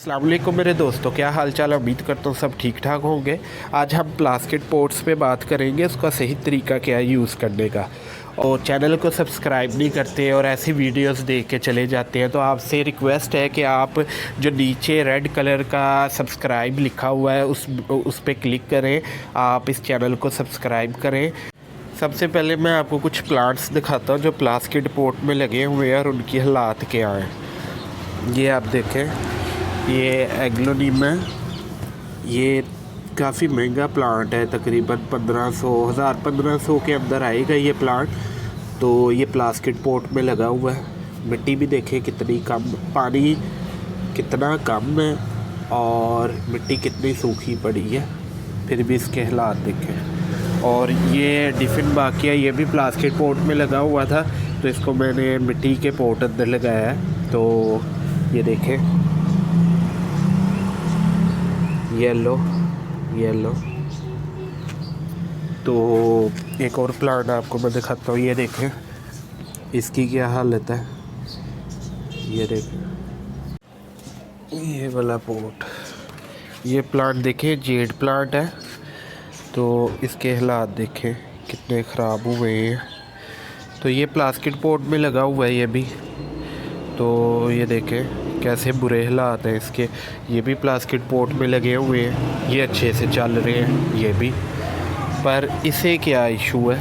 अस्सलाम वालेकुम मेरे दोस्तों, क्या हाल चाल है। उम्मीद करता हूँ सब ठीक ठाक होंगे। आज हम प्लास्टिक पोट्स पे बात करेंगे, उसका सही तरीका क्या है यूज़ करने का। और चैनल को सब्सक्राइब नहीं करते और ऐसी वीडियोस देख के चले जाते हैं तो आपसे रिक्वेस्ट है कि आप जो नीचे रेड कलर का सब्सक्राइब लिखा हुआ है उस पर क्लिक करें, आप इस चैनल को सब्सक्राइब करें। सबसे पहले मैं आपको कुछ प्लांट्स दिखाता हूँ जो प्लास्टिक पोट में लगे हुए हैं और उनकी हालात क्या हैं। ये आप देखें, ये एग्लोनीम है। ये काफ़ी महंगा प्लांट है, तकरीबन 1500 के अंदर आएगा ये प्लांट। तो ये प्लास्टिक पोट में लगा हुआ है। मिट्टी भी देखें कितनी कम, पानी कितना कम है और मिट्टी कितनी सूखी पड़ी है, फिर भी इसके हालात देखें। और ये डिफिन बाकी है, ये भी प्लास्टिक पोट में लगा हुआ था तो इसको मैंने मिट्टी के पोट अंदर लगाया है। तो ये देखें, येलो। तो एक और प्लांट आपको मैं दिखाता हूँ। ये देखें इसकी क्या हालत है। ये देखें, ये वाला पोट, ये प्लांट देखें जेड प्लांट है। तो इसके हालात देखें कितने ख़राब हुए हैं। तो ये प्लास्टिक पोट में लगा हुआ है ये भी। तो ये देखें कैसे बुरे हालात हैं इसके। ये भी प्लास्टिक पोट में लगे हुए हैं, ये अच्छे से चल रहे हैं ये भी। पर इसे क्या इशू है,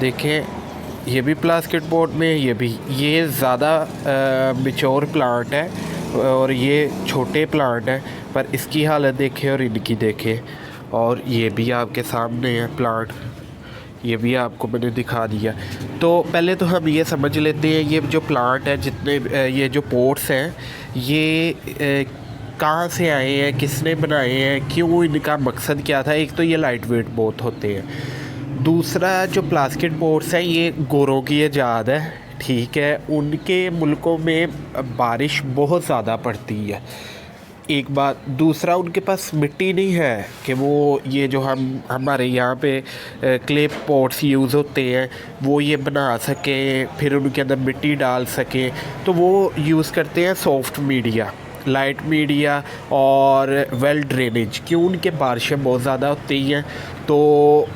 देखें ये भी प्लास्टिक पोट में, ये भी। ये ज़्यादा मैच्योर प्लांट है और ये छोटे प्लांट हैं, पर इसकी हालत देखें और इनकी देखें। और ये भी आपके सामने है प्लांट, ये भी आपको मैंने दिखा दिया। तो पहले तो हम ये समझ लेते हैं ये जो प्लांट है, जितने ये जो पोट्स हैं, ये कहाँ से आए हैं, किसने बनाए हैं, क्यों, इनका मकसद क्या था। एक तो ये लाइट वेट बहुत होते हैं। दूसरा जो प्लास्टिक पोट्स हैं ये गोरों की ईजाद है, ठीक है। उनके मुल्कों में बारिश बहुत ज़्यादा पड़ती है, एक बात। दूसरा उनके पास मिट्टी नहीं है कि वो ये जो हमारे यहाँ पे क्ले पॉट्स यूज़ होते हैं वो ये बना सके, फिर उनके अंदर मिट्टी डाल सके। तो वो यूज़ करते हैं सॉफ्ट मीडिया, लाइट मीडिया और वेल ड्रेनेज। क्यों, उनके बारिशें बहुत ज़्यादा होती हैं। तो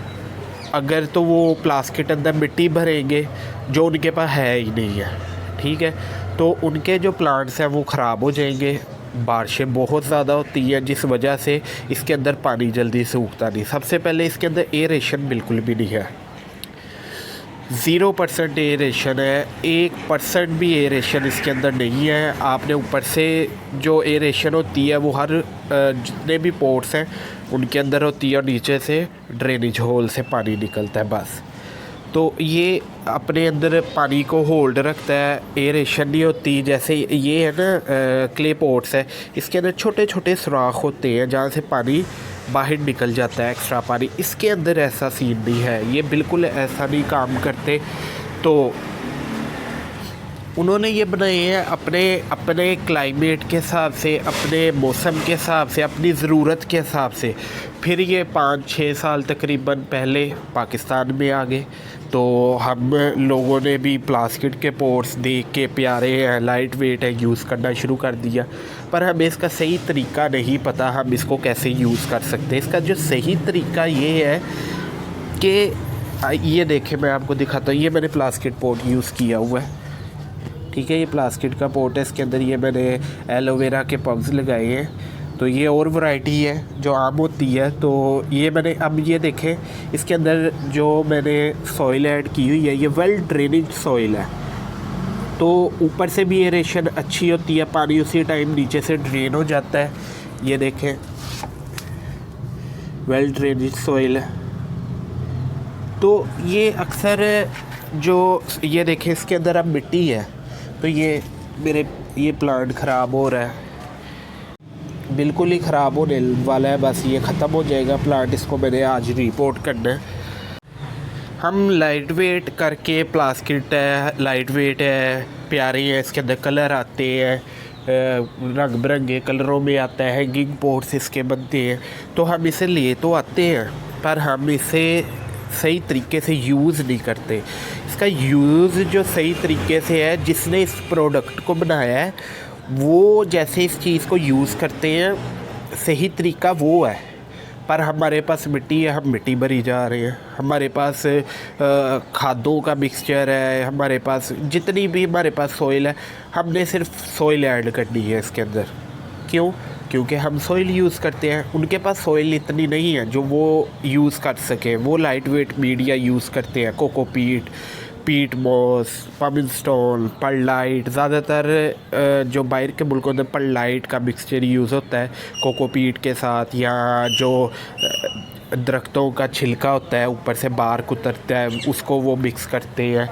अगर तो वो प्लास्टिक अंदर मिट्टी भरेंगे जो उनके पास है ही नहीं है, ठीक है। तो उनके जो प्लांट्स हैं वो ख़राब हो जाएंगे। बारिशें बहुत ज़्यादा होती हैं जिस वजह से इसके अंदर पानी जल्दी से उगता नहीं। सबसे पहले इसके अंदर एरेशन बिल्कुल भी नहीं है, 0% एरेशन है, 1% भी एरेशन इसके अंदर नहीं है। आपने ऊपर से जो एरेशन होती है वो हर जितने भी पोट्स हैं उनके अंदर होती है और नीचे से ड्रेनेज होल से पानी निकलता है बस। तो ये अपने अंदर पानी को होल्ड रखता है, एरेशन नहीं होती। जैसे ये है ना क्ले पॉट्स है, इसके अंदर छोटे छोटे सुराख होते हैं जहाँ से पानी बाहर निकल जाता है, एक्स्ट्रा पानी। इसके अंदर ऐसा सीन नहीं है, ये बिल्कुल ऐसा नहीं काम करते। तो उन्होंने ये बनाए हैं अपने क्लाइमेट के हिसाब से, अपने मौसम के हिसाब से, अपनी ज़रूरत के हिसाब से। फिर ये 5-6 साल तकरीबन पहले पाकिस्तान में आ गए। तो हम लोगों ने भी प्लास्टिक के पोट्स देख के प्यारे हैं, लाइट वेट है, यूज़ करना शुरू कर दिया। पर हमें इसका सही तरीका नहीं पता, हम इसको कैसे यूज़ कर सकते हैं। इसका जो सही तरीका ये है कि ये देखें, मैं आपको दिखाता हूँ। ये मैंने प्लास्टिक पोट यूज़ किया हुआ है, ठीक है। ये प्लास्टिक का पोट है, इसके अंदर ये मैंने एलोवेरा के पब्स लगाए हैं। तो ये और वैरायटी है जो आम होती है। तो ये मैंने, अब ये देखें इसके अंदर जो मैंने सॉइल ऐड की हुई है, ये वेल ड्रेनेज सॉइल है। तो ऊपर से भी एरेशन अच्छी होती है, पानी उसी टाइम नीचे से ड्रेन हो जाता है। ये देखें वेल ड्रेनेज सॉइल है। तो ये अक्सर जो ये देखें इसके अंदर अब मिट्टी है, तो ये प्लांट ख़राब हो रहा है, बिल्कुल ही ख़राब होने वाला है। बस ये ख़त्म हो जाएगा प्लांट, इसको मैंने आज रिपोर्ट करना है। हम लाइट वेट करके, प्लास्टिक है लाइट वेट है, प्यारे हैं, इसके अंदर कलर आते हैं, रंग बिरंगे कलरों में आता है, हैंगिंग पोट्स इसके बनते हैं। तो हम इसे ले तो आते हैं पर हम इसे सही तरीके से यूज़ नहीं करते। इसका यूज़ जो सही तरीके से है, जिसने इस प्रोडक्ट को बनाया है वो जैसे इस चीज़ को यूज़ करते हैं, सही तरीका वो है। पर हमारे पास मिट्टी है, हम मिट्टी भरी जा रहे हैं। हमारे पास खादों का मिक्सचर है, हमारे पास जितनी भी हमारे पास सॉइल है, हमने सिर्फ सॉइल ऐड करनी है इसके अंदर। क्यों? क्योंकि हम सॉइल यूज़ करते हैं। उनके पास सॉइल इतनी नहीं है जो वो यूज़ कर सके। वो लाइट वेट मीडिया यूज़ करते हैं, कोकोपीट, पीट मॉस, पमिन स्टोन, पर्लाइट। ज़्यादातर जो बाहर के मुल्कों में पर्लाइट का मिक्सचर यूज़ होता है कोकोपीट के साथ, या जो दरख्तों का छिलका होता है ऊपर से बार्क उतरता है, उसको वो मिक्स करते हैं।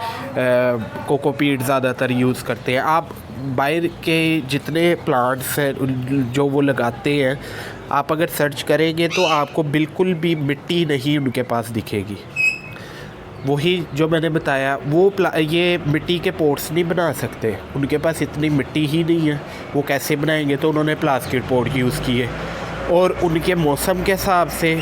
कोकोपीट ज़्यादातर यूज़ करते हैं। आप बाहर के जितने प्लांट्स हैं जो वो लगाते हैं, आप अगर सर्च करेंगे तो आपको बिल्कुल भी मिट्टी नहीं उनके पास दिखेगी। वही जो मैंने बताया, वो ये मिट्टी के पोट्स नहीं बना सकते, उनके पास इतनी मिट्टी ही नहीं है। वो कैसे बनाएंगे? तो उन्होंने प्लास्टिक पोट यूज़ किए, और उनके मौसम के हिसाब से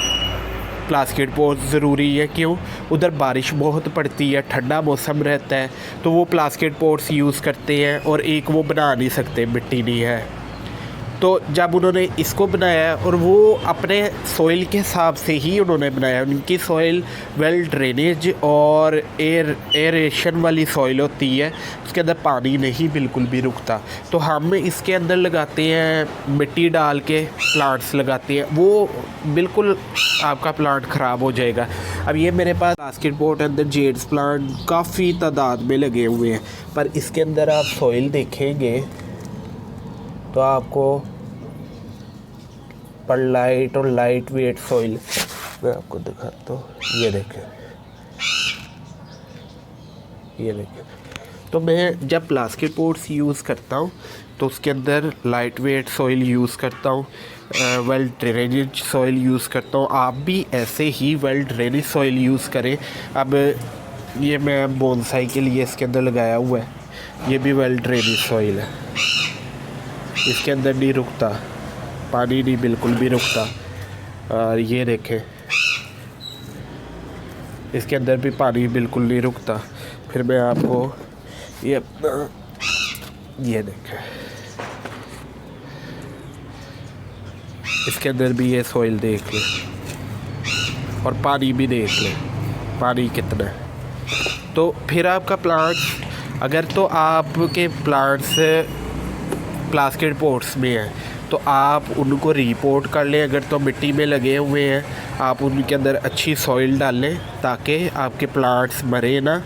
प्लास्टिक पोट ज़रूरी है। क्यों? उधर बारिश बहुत पड़ती है, ठंडा मौसम रहता है, तो वो प्लास्टिक पोट्स यूज़ करते हैं, और एक वो बना नहीं सकते, मिट्टी नहीं है। तो जब उन्होंने इसको बनाया, और वो अपने सॉइल के हिसाब से ही उन्होंने बनाया। उनकी सॉइल वेल ड्रेनेज और एरेशन वाली सॉइल होती है, उसके अंदर पानी नहीं बिल्कुल भी रुकता। तो हम इसके अंदर लगाते हैं मिट्टी डाल के, प्लांट्स लगाते हैं, वो बिल्कुल आपका प्लांट ख़राब हो जाएगा। अब ये मेरे पास बास्केट पॉट अंदर जेड्स प्लांट काफ़ी तादाद में लगे हुए हैं, पर इसके अंदर आप सॉइल देखेंगे तो आपको पर्लाइट और लाइट वेट सॉइल मैं आपको दिखाता हूँ। ये देखें, ये देखें। तो मैं जब प्लास्टिक पॉट्स यूज़ करता हूँ तो उसके अंदर लाइट वेट सॉइल यूज़ करता हूँ, वेल ड्रेनेज सॉइल यूज़ करता हूँ। आप भी ऐसे ही वेल ड्रेनेज सॉइल यूज़ करें। अब ये मैं बोनसाई के लिए इसके अंदर लगाया हुआ है, ये भी वेल ड्रेनेज सॉइल है। इसके अंदर नहीं रुकता पानी, नहीं बिल्कुल भी रुकता। और ये देखें, इसके अंदर भी पानी बिल्कुल नहीं रुकता। फिर मैं आपको ये अपना ये देखें, इसके अंदर भी ये सॉइल देख लें, और पानी भी देख लें, पानी कितना है। तो फिर आपका प्लांट्स, अगर तो आपके प्लांट्स प्लास्टिक पॉट्स में है तो आप उनको रिपोर्ट कर लें। अगर तो मिट्टी में लगे हुए हैं, आप उनके अंदर अच्छी सॉइल डालें ताकि आपके प्लांट्स मरे ना।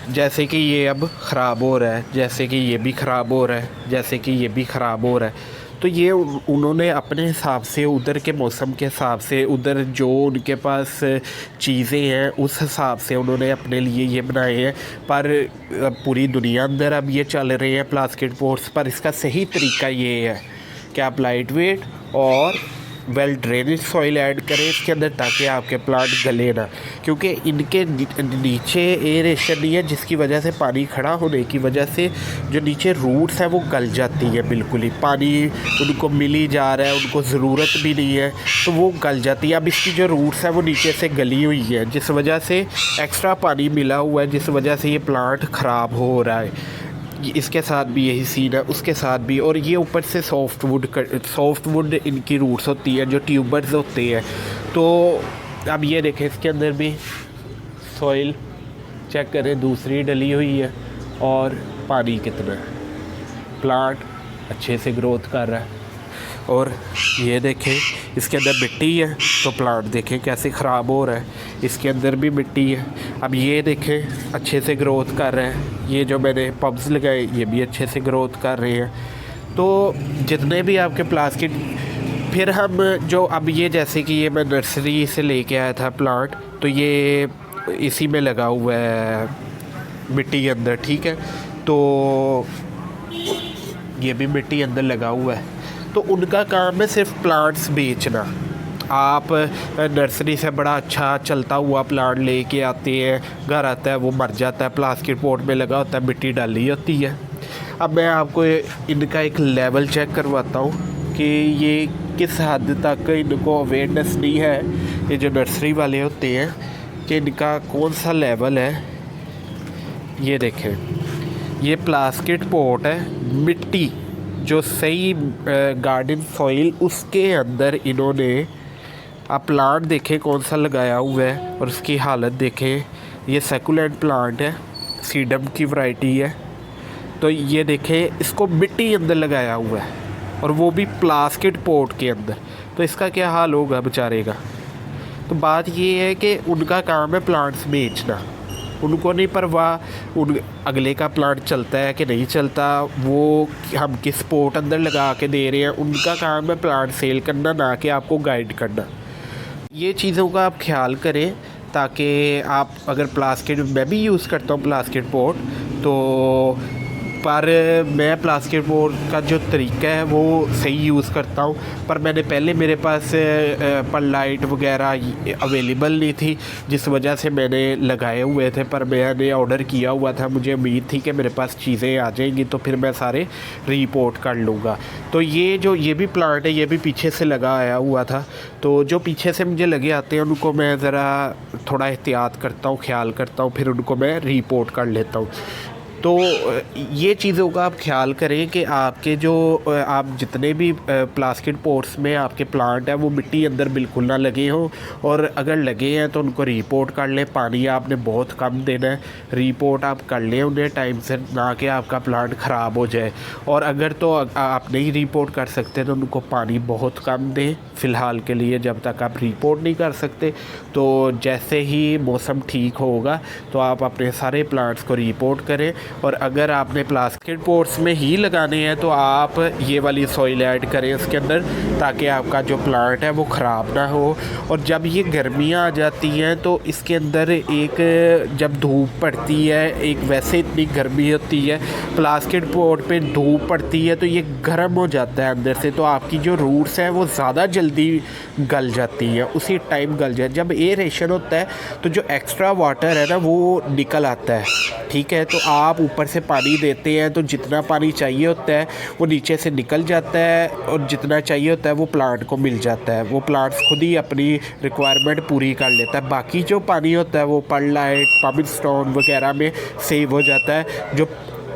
जैसे कि ये अब ख़राब हो रहा है, जैसे कि ये भी ख़राब हो रहा है, जैसे कि ये भी ख़राब हो रहा है। तो ये उन्होंने अपने हिसाब से, उधर के मौसम के हिसाब से, उधर जो उनके पास चीज़ें हैं उस हिसाब से उन्होंने अपने लिए ये बनाए हैं। पर पूरी दुनिया अंदर अब ये चल रहे हैं प्लास्टिक पॉट्स। पर इसका सही तरीका ये है कि आप लाइट वेट और वेल ड्रेनेज सॉइल ऐड करें इसके अंदर, ताकि आपके प्लांट गले ना। क्योंकि इनके नीचे एरेशन नहीं है, जिसकी वजह से पानी खड़ा होने की वजह से जो नीचे रूट्स हैं वो गल जाती है। बिल्कुल ही पानी उनको मिल ही जा रहा है, उनको ज़रूरत भी नहीं है, तो वो गल जाती है। अब इसकी जो रूट्स हैं वो नीचे से गली हुई है, जिस वजह से एक्स्ट्रा पानी मिला हुआ है, जिस वजह से ये प्लांट ख़राब हो रहा है। इसके साथ भी यही सीन है, उसके साथ भी। और ये ऊपर से सॉफ्ट वुड इनकी रूट्स होती है, जो ट्यूबर्स होते हैं। तो अब ये देखें, इसके अंदर भी सॉइल चेक करें, दूसरी डली हुई है, और पानी कितना है, प्लांट अच्छे से ग्रोथ कर रहा है। और ये देखें, इसके अंदर मिट्टी है तो प्लांट देखें कैसे ख़राब हो रहा है, इसके अंदर भी मिट्टी है। अब ये देखें अच्छे से ग्रोथ कर रहे हैं, ये जो मैंने पब्स लगाए ये भी अच्छे से ग्रोथ कर रहे हैं। तो जितने भी आपके प्लास्टिक, फिर हम जो अब ये जैसे कि ये मैं नर्सरी से लेके आया था प्लांट, तो ये इसी में लगा हुआ है मिट्टी के अंदर, ठीक है। तो ये भी मिट्टी अंदर लगा हुआ है। तो उनका काम है सिर्फ प्लांट्स बेचना। आप नर्सरी से बड़ा अच्छा चलता हुआ प्लांट लेके आते हैं, घर आता है वो मर जाता है, प्लास्टिक पॉट में लगा होता है, मिट्टी डाली होती है। अब मैं आपको इनका एक लेवल चेक करवाता हूँ कि ये किस हद तक इनको अवेयरनेस नहीं है, ये जो नर्सरी वाले होते हैं, कि इनका कौन सा लेवल है। ये देखें, ये प्लास्टिक पॉट है, मिट्टी जो सही गार्डन सॉइल उसके अंदर इन्होंने आप प्लांट देखें कौन सा लगाया हुआ है और उसकी हालत देखें। ये सैकुलेंट प्लांट है, सीडम की वैरायटी है। तो ये देखें इसको मिट्टी अंदर लगाया हुआ है और वो भी प्लास्टिक पॉट के अंदर। तो इसका क्या हाल होगा बेचारे का। तो बात ये है कि उनका काम है प्लांट्स बेचना, उनको नहीं परवाह उन अगले का प्लांट चलता है कि नहीं चलता, वो हम किस पॉट अंदर लगा के दे रहे हैं। उनका काम है प्लांट सेल करना, ना कि आपको गाइड करना। ये चीज़ों का आप ख्याल करें ताकि आप अगर प्लास्टिक, मैं भी यूज़ करता हूँ प्लास्टिक पॉट, तो पर मैं प्लास्टिक पॉट का जो तरीका है वो सही यूज़ करता हूँ। पर मैंने पहले मेरे पास परलाइट वगैरह अवेलेबल नहीं थी, जिस वजह से मैंने लगाए हुए थे। पर मैंने ऑर्डर किया हुआ था, मुझे उम्मीद थी कि मेरे पास चीज़ें आ जाएंगी तो फिर मैं सारे रीपोर्ट कर लूँगा। तो ये भी प्लांट है, ये भी पीछे से लगा आया हुआ था। तो जो पीछे से मुझे लगे आते हैं उनको मैं ज़रा थोड़ा एहतियात करता हूँ, ख्याल करता हूँ, फिर उनको मैं रीपोर्ट कर लेता हूँ। तो ये चीज़ों का आप ख्याल करें कि आपके जो आप जितने भी प्लास्टिक पॉट्स में आपके प्लांट हैं वो मिट्टी अंदर बिल्कुल ना लगे हों, और अगर लगे हैं तो उनको रीपोर्ट कर लें। पानी आपने बहुत कम देना है, रीपोर्ट आप कर लें उन्हें टाइम से, ना कि आपका प्लांट ख़राब हो जाए। और अगर तो आप नहीं रीपोर्ट कर सकते तो उनको पानी बहुत कम दें फ़िलहाल के लिए, जब तक आप रिपोर्ट नहीं कर सकते। तो जैसे ही मौसम ठीक होगा तो आप अपने सारे प्लांट्स को रिपोर्ट करें। और अगर आपने प्लास्टिक पॉट्स में ही लगाने हैं तो आप ये वाली सॉइल ऐड करें उसके अंदर, ताकि आपका जो प्लांट है वो ख़राब ना हो। और जब ये गर्मियाँ आ जाती हैं तो इसके अंदर एक जब धूप पड़ती है, एक वैसे इतनी गर्मी होती है, प्लास्टिक पॉट पे धूप पड़ती है तो ये गर्म हो जाता है अंदर से, तो आपकी जो रूट्स हैं वो ज़्यादा जल्दी गल जाती हैं, उसी टाइम गल जाए। जब एयरेशन होता है तो जो एक्स्ट्रा वाटर है ना वो निकल आता है, ठीक है। तो आप ऊपर से पानी देते हैं तो जितना पानी चाहिए होता है वो नीचे से निकल जाता है, और जितना चाहिए होता है वो प्लांट को मिल जाता है। वो प्लांट्स खुद ही अपनी रिक्वायरमेंट पूरी कर लेता है। बाकी जो पानी होता है वो परलाइट, पम्पिंग स्टोन वगैरह में सेव हो जाता है। जो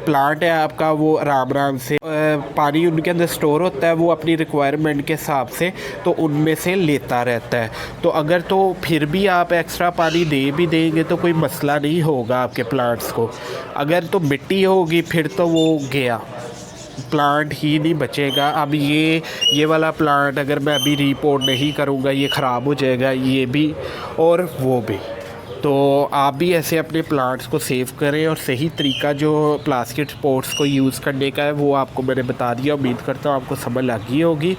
प्लांट है आपका वो आराम से पानी उनके अंदर स्टोर होता है, वो अपनी रिक्वायरमेंट के हिसाब से तो उनमें से लेता रहता है। तो अगर तो फिर भी आप एक्स्ट्रा पानी दे भी देंगे तो कोई मसला नहीं होगा आपके प्लांट्स को। अगर तो मिट्टी होगी फिर तो वो गया, प्लांट ही नहीं बचेगा। अब ये वाला प्लांट अगर मैं अभी रिपोर्ट नहीं करूँगा ये ख़राब हो जाएगा, ये भी और वो भी। तो आप भी ऐसे अपने प्लांट्स को सेव करें, और सही तरीका जो प्लास्टिक पॉट्स को यूज़ करने का है वो आपको मैंने बता दिया। उम्मीद करता हूँ आपको समझ लग गई होगी।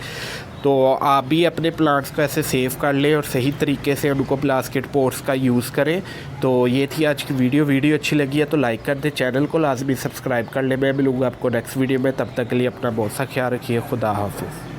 तो आप भी अपने प्लांट्स को ऐसे सेव कर लें और सही तरीके से उनको प्लास्टिक पॉट्स का यूज़ करें। तो ये थी आज की वीडियो अच्छी लगी है तो लाइक कर दें, चैनल को लाजमी सब्सक्राइब कर लें। मैं मिलूँगा आपको नेक्स्ट वीडियो में, तब तक के लिए अपना बहुत सा ख्याल रखिए। खुदा हाफिज़।